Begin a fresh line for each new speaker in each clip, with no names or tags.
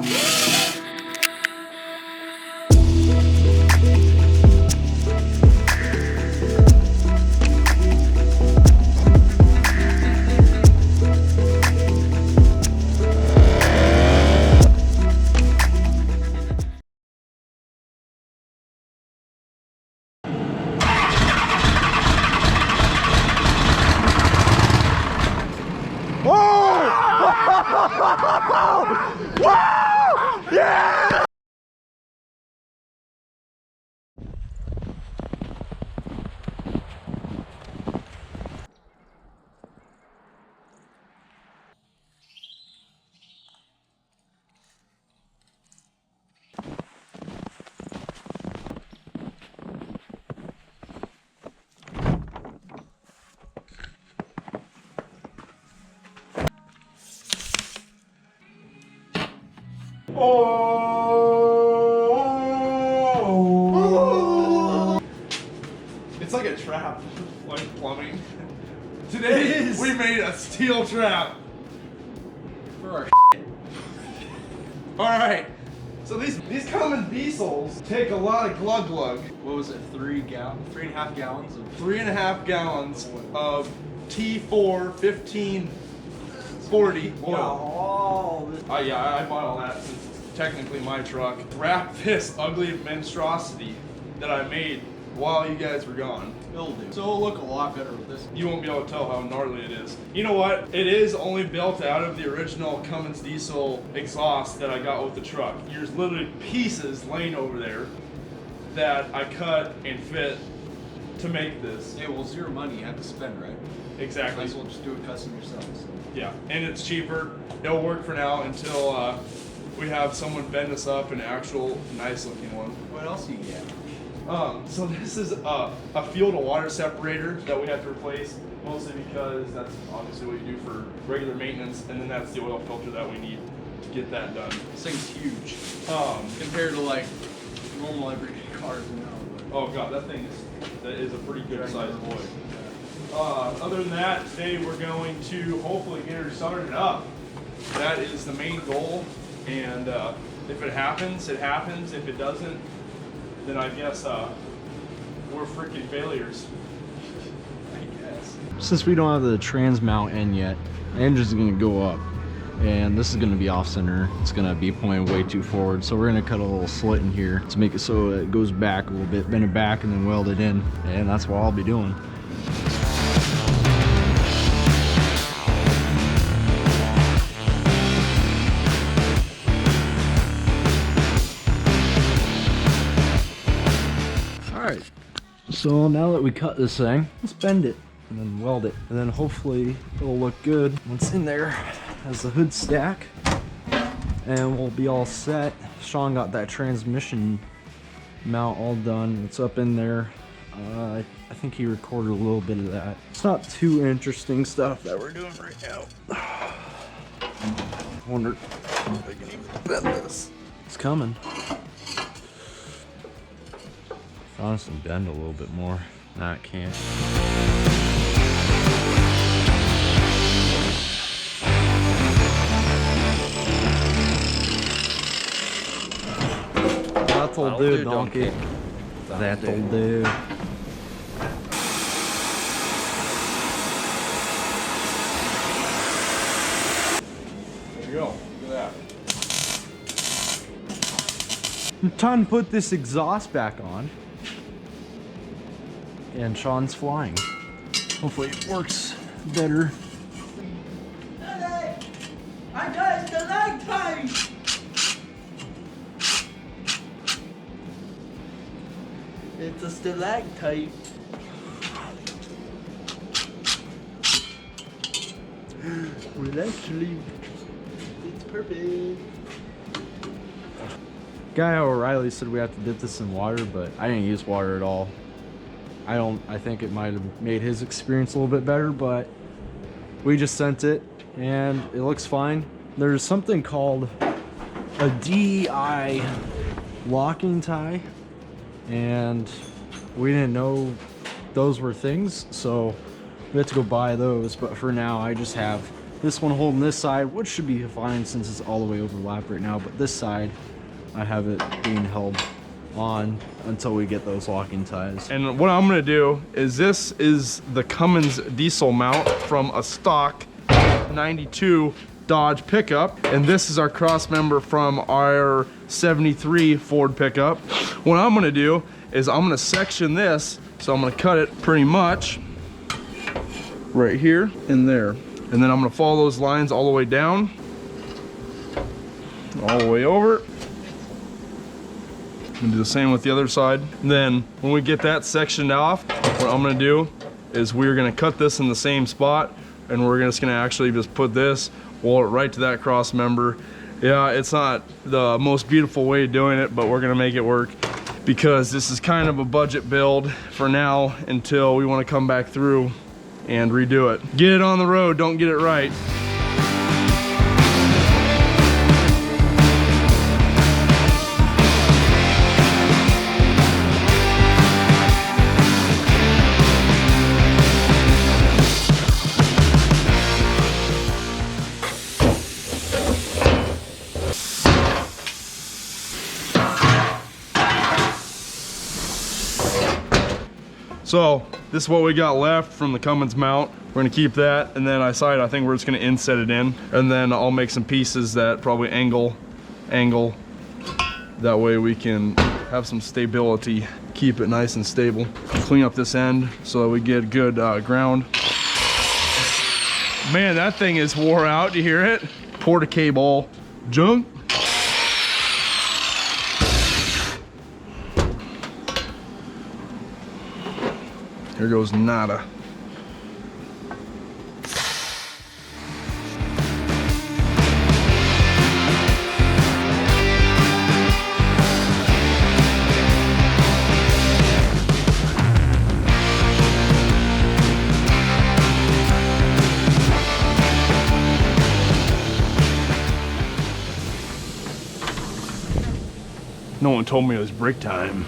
Yeah! Oh! It's like a trap, like plumbing. Today we made a steel trap for our shit. All right, so these common diesels take a lot of glug.
What was it? 3.5 gallons of
3.5 gallons of T4 1540 oil. Yeah, I bought all that since it's technically my truck. Wrap this ugly monstrosity that I made while you guys were gone.
It'll do. So it'll look a lot better with this.
You won't be able to tell how gnarly it is. You know what? It is only built out of the original Cummins diesel exhaust that I got with the truck. There's literally pieces laying over there that I cut and fit to make this.
Yeah, well, zero money you have to spend, right?
Exactly.
Might as well just do it custom yourself. So.
Yeah, and it's cheaper. It'll work for now until we have someone bend us up an actual nice looking one.
What else do you get?
So this is a fuel to water separator that we have to replace, mostly because that's obviously what you do for regular maintenance, and then that's the oil filter that we need to get that done.
This thing's huge compared to like normal everyday cars now.
Oh god, that is a pretty good sized boy. Other than that, today we're going to hopefully get her started up. That is the main goal, and if it happens, it happens. If it doesn't, then I guess we're freaking failures.
I guess.
Since we don't have the trans mount in yet, the engine's gonna go up, and this is gonna be off center. It's gonna be pointed way too forward, so we're gonna cut a little slit in here to make it so it goes back a little bit, bend it back, and then weld it in, and that's what I'll be doing. Alright, so now that we cut this thing, let's bend it and then weld it, and then hopefully it'll look good once in there as the hood stack, and we'll be all set. Sean got that transmission mount all done. It's up in there. I think he recorded a little bit of that. It's not too interesting stuff that we're doing right now. I wonder if I can even bend this. It's coming. Honestly, bend a little bit more. Nah, it can't. That'll do, donkey. That'll do.
There you go. Look at that.
Time to put this exhaust back on. And Sean's flying. Hopefully it works better.
Hey, I got stalactite! It's a stalactite. Well, actually, it's perfect.
Guy O'Reilly said we have to dip this in water, but I didn't use water at all. I think it might have made his experience a little bit better, but we just sent it and it looks fine. There's something called a DDDT locking tie, and we didn't know those were things, so we had to go buy those. But for now, I just have This one holding this side, which should be fine since it's all the way overlapped right now, but this side, I have it being held on until we get those locking ties.
And what I'm gonna do is, this is the Cummins diesel mount from a stock 92 Dodge pickup, and this is our cross member from our 73 Ford pickup. What I'm gonna do is I'm gonna section this, so I'm gonna cut it pretty much right here and there, and then I'm gonna follow those lines all the way down, all the way over. I'm gonna do the same with the other side. And then when we get that sectioned off, what I'm gonna do is we're gonna cut this in the same spot, and we're just gonna actually just put this, weld it right to that cross member. Yeah, it's not the most beautiful way of doing it, but we're gonna make it work because this is kind of a budget build for now until we wanna come back through and redo it. Get it on the road, don't get it right. So this is what we got left from the Cummins mount. We're gonna keep that, and then I think we're just gonna inset it in, and then I'll make some pieces that probably angle. That way we can have some stability, keep it nice and stable. Clean up this end so that we get good ground. Man, that thing is wore out, you hear it? Porta-K ball junk. Here goes nada. No one told me it was break time.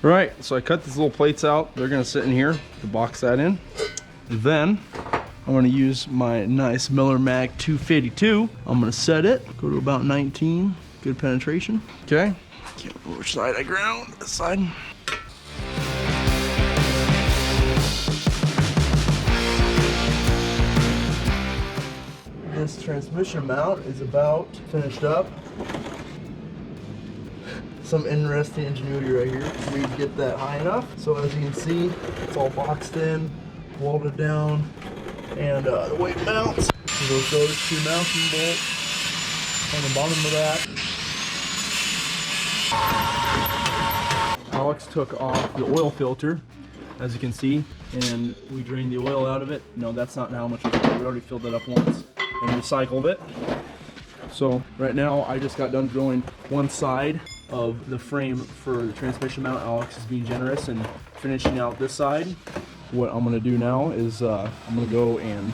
Right, so I cut these little plates out. They're gonna sit in here to box that in. Then I'm gonna use my nice Miller Mag 252. I'm gonna set it, go to about 19, good penetration. Okay, can't remember which side I ground, this side.
This transmission mount is about finished up. Some interesting ingenuity right here. We get that high enough. So as you can see, it's all boxed in, welded down, and the way it mounts. So those two mounting bolts on the bottom of that. Alex took off the oil filter, as you can see, and we drained the oil out of it. No, that's not how much we already filled it up once and recycled it. So right now I just got done drilling one side of the frame for the transmission mount. Alex is being generous and finishing out this side. What I'm gonna do now is I'm gonna go and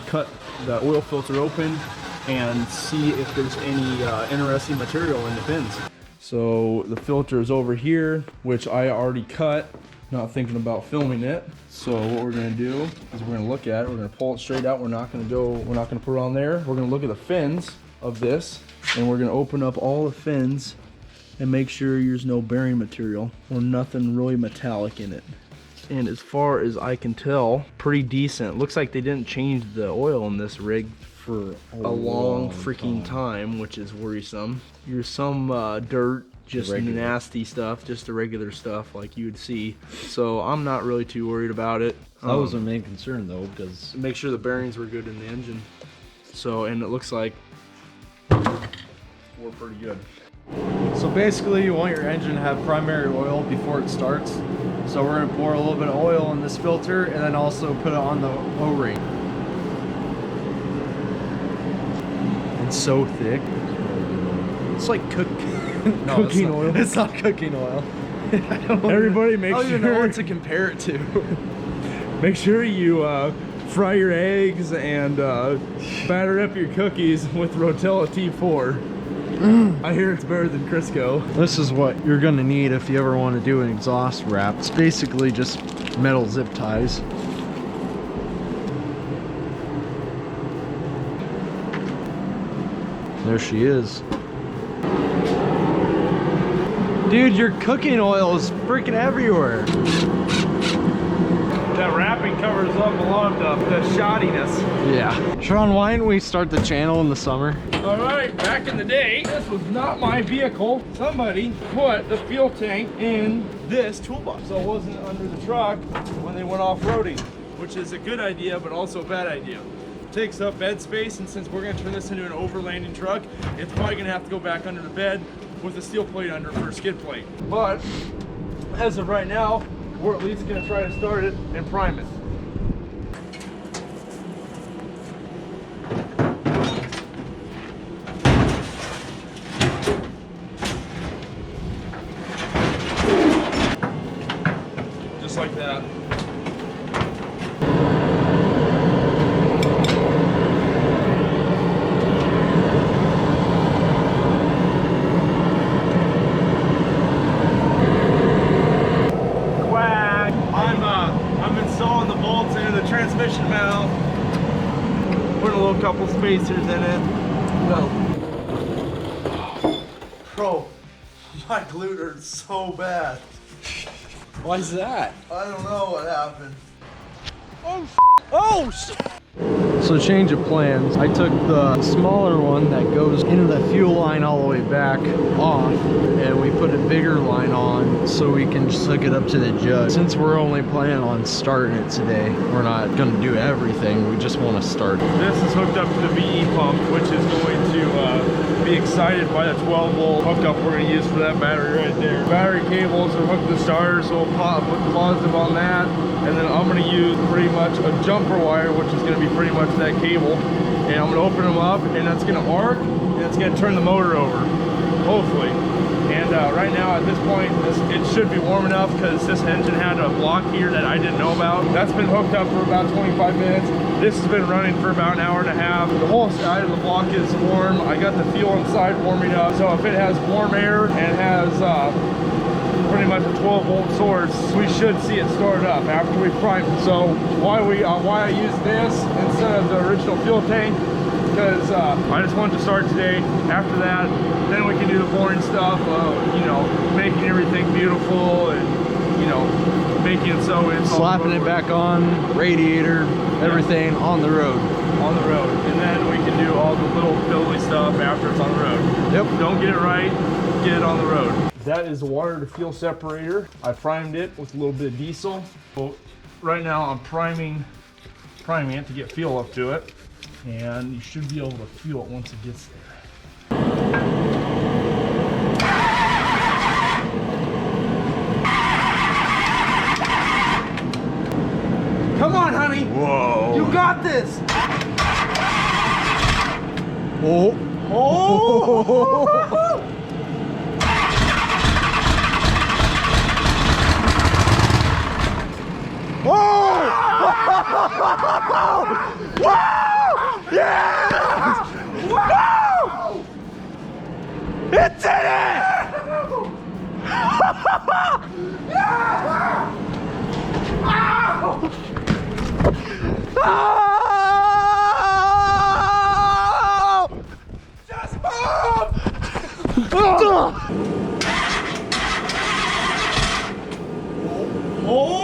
cut the oil filter open and see if there's any interesting material in the pins. So the filter is over here, which I already cut, not thinking about filming it. So what we're gonna do is we're gonna look at it, we're gonna pull it straight out. We're not gonna put it on there. We're gonna look at the fins of this, and we're gonna open up all the fins and make sure there's no bearing material or nothing really metallic in it. And as far as I can tell, pretty decent. Looks like they didn't change the oil in this rig for a long freaking time, which is worrisome. There's some dirt, just nasty stuff, just the regular stuff like you would see. So I'm not really too worried about it.
That was my main concern though, because
make sure the bearings were good in the engine. So, and it looks like we're pretty good.
So basically you want your engine to have primary oil before it starts. So we're gonna pour a little bit of oil in this filter and then also put it on the O-ring.
it's so thick. It's like
No,
Cooking
it's not,
oil.
It's not cooking oil.
Everybody, make
I don't even know
sure
what to compare it to.
make sure you fry your eggs and batter up your cookies with Rotella T4. I hear it's better than Crisco.
This is what you're gonna need if you ever want to do an exhaust wrap. It's basically just metal zip ties. There she is. Dude, your cooking oil is freaking everywhere.
That wrapping covers up a lot of the shoddiness.
Yeah. Sean, why didn't we start the channel in the summer?
All right, back in the day, this was not my vehicle. Somebody put the fuel tank in this toolbox, so it wasn't under the truck when they went off-roading, which is a good idea, but also a bad idea. It takes up bed space, and since we're gonna turn this into an overlanding truck, it's probably gonna have to go back under the bed with a steel plate under for a skid plate. But as of right now, we're at least gonna try to start it and prime it. Just like that. I'm installing the bolts into the transmission valve. Putting a little couple spacers in it. Well, bro, my glute hurts so bad.
Why is that?
I don't know what happened.
Oh, shit! So change of plans. I took the smaller one that goes into the fuel line all the way back off, and we put a bigger line on so we can just hook it up to the jug. Since we're only planning on starting it today, we're not gonna do everything, we just wanna start it.
This is hooked up to the VE pump, which is going to be excited by the 12-volt hookup we're going to use for that battery right there. Battery cables are hooked to the starter, so we'll put the positive on that, and then I'm going to use pretty much a jumper wire, which is going to be pretty much that cable, and I'm going to open them up, and that's going to arc, and it's going to turn the motor over, hopefully. And right now at this point, it should be warm enough because this engine had a block here that I didn't know about. That's been hooked up for about 25 minutes. This has been running for about an hour and a half. The whole side of the block is warm. I got the fuel inside warming up. So if it has warm air and has pretty much a 12-volt source, we should see it start up after we prime it. So why I use this instead of the original fuel tank, because I just wanted to start today. After that, then we can do the boring stuff of, you know, making everything beautiful and, you know, making it so it's
Slapping it back on, radiator, everything on the road.
On the road. And then we can do all the little fiddly stuff after it's on the road. Yep. Don't get it right, get it on the road. That is the water to fuel separator. I primed it with a little bit of diesel. So right now I'm priming it to get fuel up to it. And you should be able to fuel it once it gets there. Come on, honey.
Whoa.
You got this.
Oh.
Oh. Yes! Woo! It did it! Just move! Oh!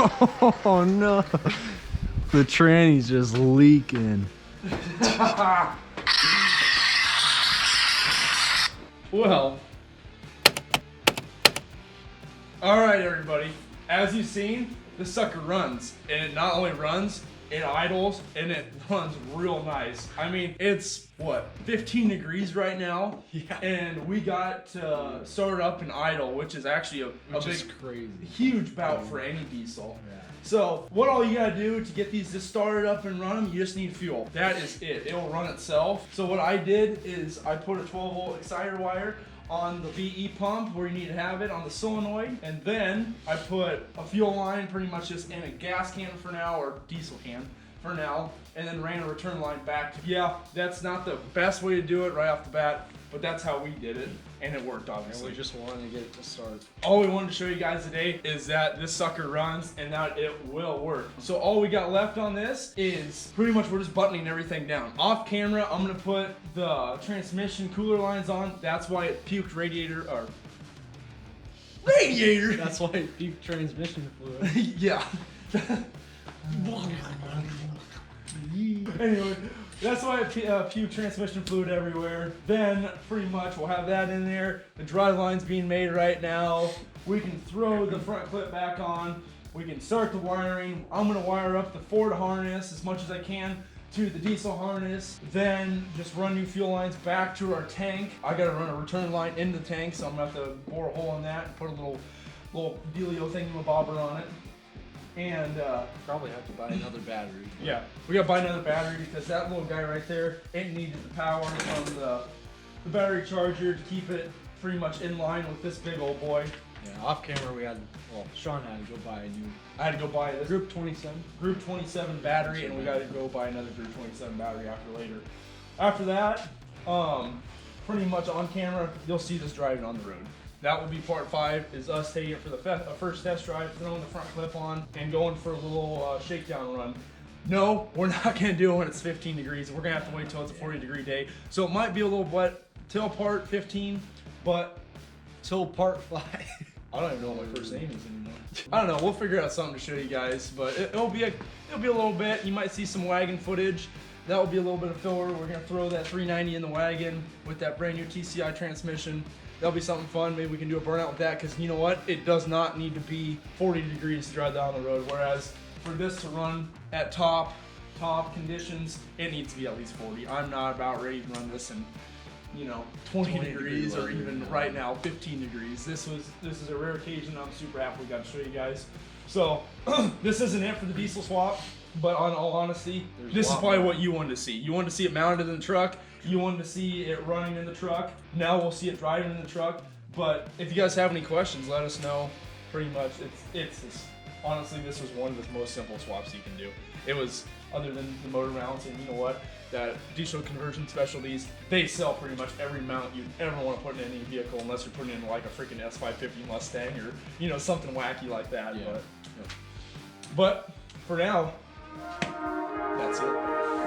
Oh no. The tranny's just leaking.
Well, all right, everybody. As you've seen, this sucker runs, and it not only runs, it idles, and it runs real nice. I mean, it's what, 15 degrees right now,
Yeah.
and we got to start up and idle, which is actually a big,
crazy.
huge bout for any diesel.
Yeah.
So what all you gotta do to get these just started up and running, you just need fuel. That is it. It will run itself. So what I did is I put a 12-volt exciter wire on the VE pump where you need to have it on the solenoid, and then I put a fuel line pretty much just in a gas can for now, or diesel can for now, and then ran a return line back. Yeah, that's not the best way to do it right off the bat, but that's how we did it, and it worked obviously.
We just wanted to get it to start.
All we wanted to show you guys today is that this sucker runs and that it will work. So all we got left on this is pretty much we're just buttoning everything down. Off camera, I'm gonna put the transmission cooler lines on. That's why it puked radiator.
That's why it puked transmission fluid.
Yeah. Anyway, that's why I puked transmission fluid everywhere. Then, pretty much, we'll have that in there. The drive line's being made right now. We can throw the front clip back on. We can start the wiring. I'm gonna wire up the Ford harness as much as I can to the diesel harness. Then, just run new fuel lines back to our tank. I gotta run a return line into the tank, so I'm gonna have to bore a hole in that and put a little dealio thingamabobber on it. And
Probably have to buy another battery.
yeah, we gotta buy another battery because that little guy right there, it needed the power from the battery charger to keep it pretty much in line with this big old boy.
Yeah, off camera Sean had to go buy a new
I had to go buy this
Group 27.
Group 27 battery, and we gotta go buy another Group 27 battery later. After that, pretty much on camera, you'll see this driving on the road. That will be part 5, is us taking it for the first test drive, throwing the front clip on, and going for a little shakedown run. No, we're not gonna do it when it's 15 degrees. We're gonna have to wait till it's a 40-degree day. So it might be a little wet till part 15, but
Till part 5.
I don't even know what my first name is anymore. I don't know. We'll figure out something to show you guys, but it'll be a little bit. You might see some wagon footage. That will be a little bit of filler. We're gonna throw that 390 in the wagon with that brand new TCI transmission. That'll be something fun. Maybe we can do a burnout with that, because you know what? It does not need to be 40 degrees to drive down the road. Whereas for this to run at top conditions, it needs to be at least 40. I'm not about ready to run this in 20 degrees, or even right now 15 degrees. This is a rare occasion. I'm super happy we got to show you guys. So this isn't it for the diesel swap, but on all honesty, this is probably what you wanted to see. You wanted to see it mounted in the truck. You wanted to see it running in the truck. Now we'll see it driving in the truck. But if you guys have any questions, let us know. Pretty much, honestly, this was one of the most simple swaps you can do. It was, other than the motor mounts, and you know what? That diesel conversion specialties, they sell pretty much every mount you'd ever want to put in any vehicle, unless you're putting in like a freaking S550 Mustang or something wacky like that.
Yeah.
But for now, that's it.